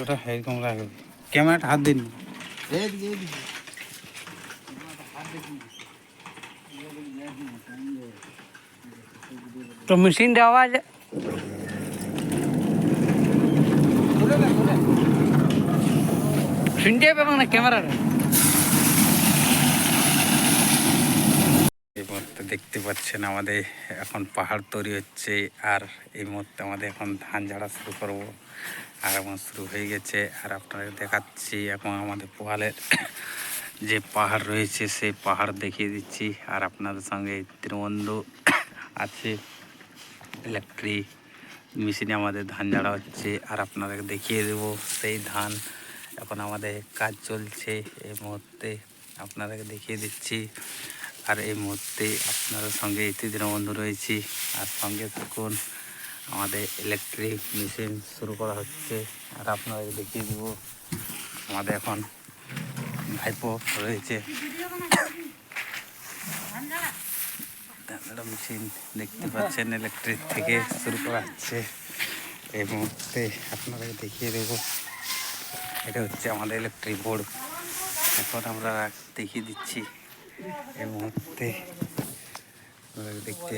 ওটা এরকম রাখবে, ক্যামেরাটা হাত দিন। তো মেশিনটা আওয়াজ শুনতে পাবো না ক্যামেরাটা। এই মুহূর্তে দেখতে পাচ্ছেন আমাদের এখন পাহাড় তৈরি হচ্ছে, আর এই মুহূর্তে আমাদের এখন ধান ঝাড়া শুরু করব। আর এখন শুরু হয়ে গেছে, আর আপনাদের দেখাচ্ছি এখন আমাদের পোহালের যে পাহাড় রয়েছে সেই পাহাড় দেখিয়ে দিচ্ছি। আর আপনাদের সঙ্গে তৃণবন্ধু আছে, ইলেকট্রিক মেশিনে আমাদের ধান ঝাড়া হচ্ছে, আর আপনাদের দেখিয়ে দেব সেই ধান। এখন আমাদের কাজ চলছে, এই মুহূর্তে আপনাদেরকে দেখিয়ে দিচ্ছি। আর এই মুহূর্তে আপনাদের সঙ্গে তৃণবন্ধু রয়েছি, আর সঙ্গে থাকুন। আমাদের ইলেকট্রিক মেশিন শুরু করা হচ্ছে, আর আপনাদের দেখিয়ে দেব। আমাদের এখন ভাইপো রয়েছে, মেশিন দেখতে পাচ্ছেন ইলেকট্রিক থেকে শুরু করা হচ্ছে। এই মুহূর্তে আপনাদের দেখিয়ে দেব, এটা হচ্ছে আমাদের ইলেকট্রিক বোর্ড। এখন আমরা দেখিয়ে দিচ্ছি এই মুহূর্তে দেখতে